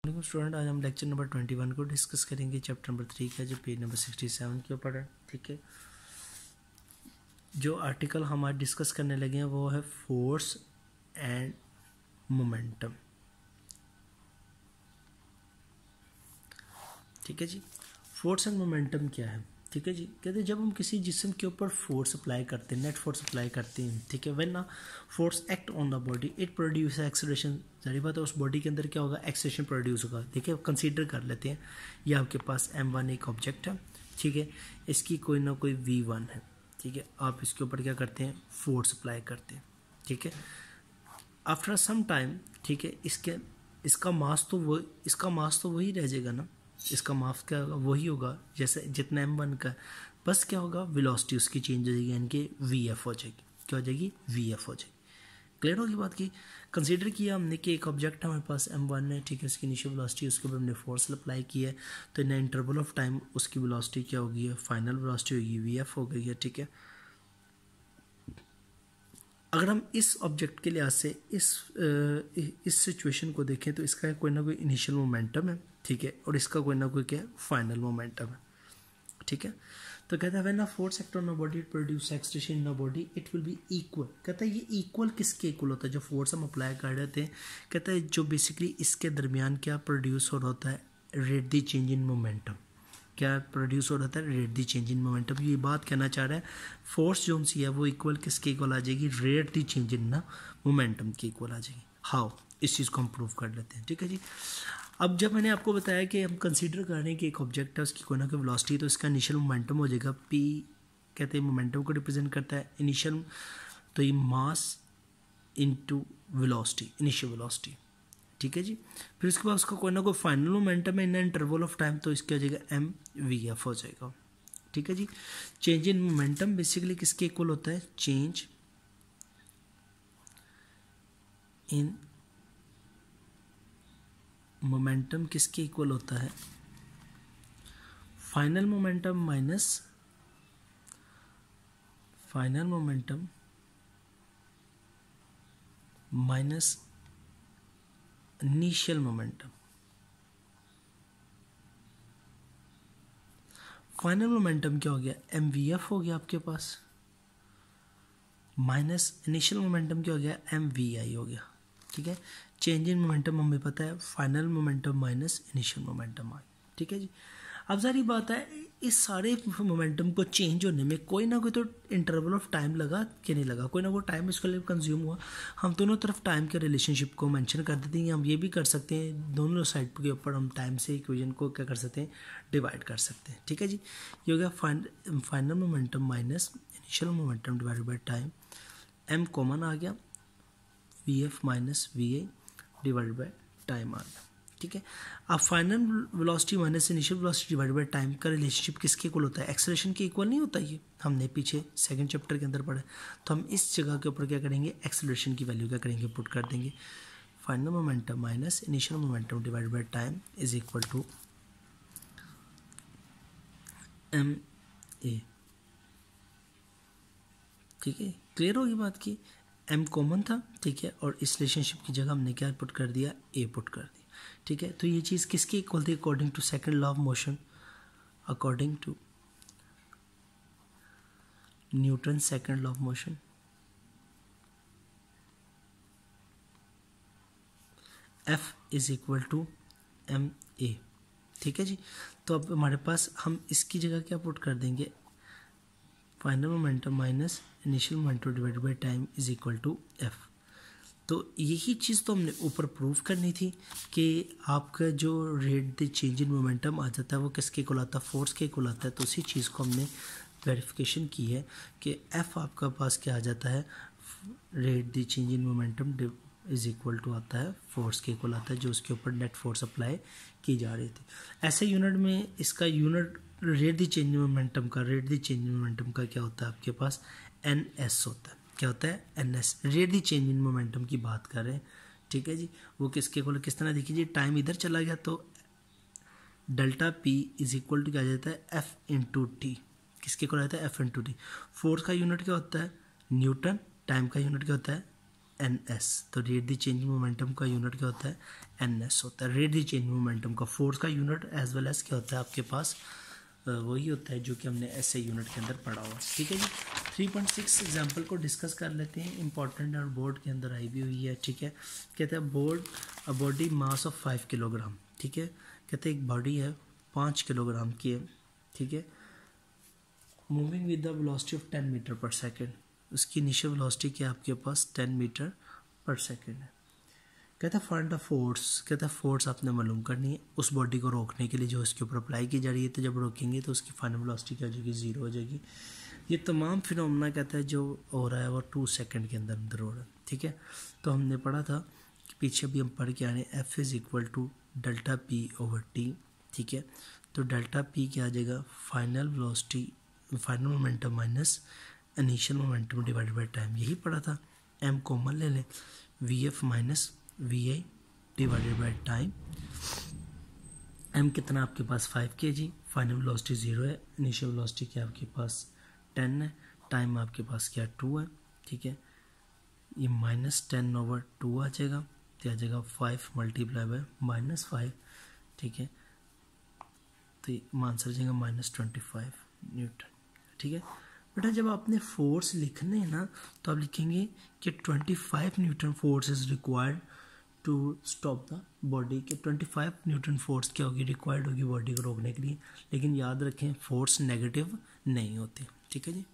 Student, आज हम lecture number 21 को डिस्कस करेंगे। चैप्टर नंबर 3 का जो पेज नंबर 67 के ऊपर है। ठीक है, जो आर्टिकल हम आज डिस्कस करने लगे हैं वो है फोर्स एंड मोमेंटम। ठीक है जी, फोर्स एंड मोमेंटम क्या है? ठीक है जी, कहते हैं जब हम किसी जिस्म के ऊपर फोर्स अप्लाई करते हैं, नेट फोर्स अप्लाई करते हैं, ठीक है, व्हेन ना force act on the body it produce acceleration. जाहिर बात है उस बॉडी के अंदर क्या होगा, एक्सेलरेशन प्रोड्यूस होगा। ठीक है, कंसीडर कर लेते हैं ये आपके पास m1 एक ऑब्जेक्ट है। ठीक है, इसकी कोई ना कोई v1 है। ठीक है, आप इसके ऊपर क्या करते हैं, फोर्स अप्लाई करते हैं। ठीक है, आफ्टर सम टाइम, ठीक है, इसका मास तो वही रह जाएगा ना, इसका मास क्या होगा, वही होगा जैसे जितना m1 का, बस क्या होगा, वेलोसिटी उसकी चेंज हो जाएगी, यानी कि vf हो जाएगी। क्या हो जाएगी, vf हो जाएगी। क्लियर होगी बात की? कंसीडर किया हमने कि एक ऑब्जेक्ट हमारे पास m1 है। ठीक है, उसकी इनिशियल वेलोसिटी, उसके ऊपर हमने फोर्स अप्लाई किया है, तो इन इंटरवल ऑफ टाइम उसकी वेलोसिटी क्या होगी, फाइनल वेलोसिटी होगी vf हो गई है। ठीक है, अगर हम इस ऑब्जेक्ट के लिहाज से इस सिचुएशन को देखें तो इसका कोई ना कोई इनिशियल मोमेंटम है। ठीक है, और इसका कोई ना कोई क्या है, फाइनल मोमेंटम है। ठीक है, तो कहता है when a force act on a body it produce acceleration in a body it will be equal. कहता है ये इक्वल किसके इक्वल होता है, जो फोर्स हम अप्लाई कर रहे थे। कहता है जो बेसिकली इसके दरमियान क्या प्रोड्यूस हो रहा होता है, rate the change in momentum. क्या प्रोड्यूस हो रहा है, rate the change in momentum. ये बात कहना चाह रहा है फोर्स जो सी है वो इक्वल किसके इक्वल आ जाएगी, रेट दी चेंज इन ना मोमेंटम के इक्वल आ जाएगी। हाउ, इस चीज़ को हम प्रूव कर लेते हैं। ठीक है जी, अब जब मैंने आपको बताया कि हम कंसीडर कर रहे हैं कि एक ऑब्जेक्ट है, उसकी कोई ना कोई वेलोसिटी, तो इसका इनिशियल मोमेंटम हो जाएगा p। कहते हैं मोमेंटम को रिप्रेजेंट करता है इनिशियल, तो ये mass into velocity, initial velocity. ठीक है जी, फिर उसके बाद उसका कोई ना कोई फाइनल मोमेंटम है इन इंटरवल ऑफ टाइम, तो इसका हो जाएगा mvf हो जाएगा। ठीक है जी, चेंज इन मोमेंटम बेसिकली किसके इक्वल होता है, चेंज इन मोमेंटम किसके इक्वल होता है, final momentum minus final momentum minus initial momentum. Final momentum क्या हो गया, mvf हो गया आपके पास, माइनस इनिशियल मोमेंटम क्या हो गया, mvi हो गया। ठीक है, चेंज इन मोमेंटम हमें पता है, final momentum minus initial momentum आ गया। ठीक है जी, अब सारी बात है इस सारे मोमेंटम को चेंज होने में कोई ना कोई तो इंटरवल ऑफ टाइम लगा कि नहीं लगा, कोई ना कोई टाइम इसके लिए कंज्यूम हुआ। हम दोनों तरफ टाइम के रिलेशनशिप को मेंशन कर देते हैं। हम ये भी कर सकते हैं दोनों साइड के ऊपर हम टाइम से इक्वेशन को क्या कर सकते हैं, डिवाइड कर सकते हैं। ठीक है जी, ये हो गया final momentum minus initial momentum divided by time. m common आ गया, vf minus va divided by time आ गया। ठीक है, अब final velocity minus initial velocity divided by time का रिलेशनशिप किसके इक्वल होता है, एक्सेलरेशन के इक्वल नहीं होता। ये हमने पीछे सेकंड चैप्टर के अंदर पढ़ा। तो हम इस जगह के ऊपर क्या करेंगे, एक्सेलरेशन की वैल्यू क्या करेंगे, पुट कर देंगे। Final momentum minus initial momentum divided by time is equal to ma। ठीक है, क्लियर होगी बात की, m कॉमन था। ठीक है, और इस रिलेशनशिप की जगह हमने क्या पुट कर दिया, a पुट कर दिया। ठीक है, तो ये चीज़ किसकी इक्वल थी, according to second law of motion, according to Newton second law of motion, F is equal to ma। ठीक है जी, तो अब हमारे पास हम इसकी जगह क्या पुट कर देंगे, final momentum minus initial momentum divided by time is equal to F। तो यही चीज़ तो हमने ऊपर प्रूव करनी थी कि आपका जो rate the change in momentum आ जाता है वो किसके इक्वल आता है, फोर्स के इक्वल आता है। तो उसी चीज़ को हमने वेरिफिकेशन की है कि F आपका पास क्या आ जाता है, rate the change in momentum is equal to आता है फोर्स के इक्वल आता है, जो उसके ऊपर नेट फोर्स अप्लाई की जा रही थी। ऐसे यूनिट में इसका unit rate the change in momentum का, rate the change in momentum का क्या होता है आपके पास, ns होता है। क्या होता है, ns, rate the change in momentum की बात कर रहे हैं। ठीक है जी, वो किसके इक्वल, किस तरह देखिए जी, टाइम इधर चला गया तो delta p is equal to क्या आ जाता है, f इंटू टी। किसके इक्वल आता है, f इंटू टी। फोर्स का यूनिट क्या होता है, न्यूटन, टाइम का यूनिट क्या होता है, एन एस। तो रेट द चेंज मोमेंटम का यूनिट क्या होता है, एन एस होता है। रेट द चेंज मोमेंटम का फोर्स का यूनिट एज वेल एज क्या होता है आपके पास, वही होता है जो कि हमने ऐसे यूनिट के अंदर पढ़ा हुआ। ठीक है जी। 3.6 एग्जाम्पल को डिस्कस कर लेते हैं, इंपॉर्टेंट और बोर्ड के अंदर आई भी हुई है। ठीक है, कहते हैं a body mass of 5 kilogram. ठीक है, कहते हैं एक बॉडी है 5 किलोग्राम की है। ठीक है, moving with the velocity of 10 metre per second. उसकी इनिशियल वेलोसिटी क्या आपके पास 10 मीटर पर सेकेंड है। कहता है फाइंड द फोर्स, कहता है फोर्स आपने मालूम करनी है उस बॉडी को रोकने के लिए जो इसके ऊपर अप्लाई की जा रही है। तो जब रोकेंगे तो उसकी फाइनल वेलोसिटी क्या हो जाएगी, 0 हो जाएगी। ये तमाम फिनोमेना कहता है जो हो रहा है वो 2 सेकंड के अंदर अंदर हो रहा है। ठीक है, तो हमने पढ़ा था कि पीछे भी हम पढ़ के आने F is equal to delta P over T. ठीक है, तो डेल्टा पी क्या आ जाएगा, final velocity, final momentum minus initial momentum divided by time. यही पढ़ा था। एम कॉमन ले लें, V F minus V I divided by time. M कितना आपके पास 5 kg, फाइनल वेलोसिटी 0 है, इनिशियल वेलोसिटी क्या आपके पास 10 है, टाइम आपके पास क्या 2 है। ठीक है, ये -10/2 आ जाएगा, तो आ जाएगा 5 मल्टीप्लाई बाय -5। ठीक है, तो आंसर जाएगा -25 न्यूटन। ठीक है बेटा, जब आपने फोर्स लिखने हैं ना तो आप लिखेंगे कि 25 newton force is required to stop the body के। 25 न्यूटन फोर्स क्या होगी, रिक्वायर्ड होगी बॉडी को रोकने के लिए। लेकिन याद रखें फोर्स नेगेटिव नहीं होती। ठीक है जी।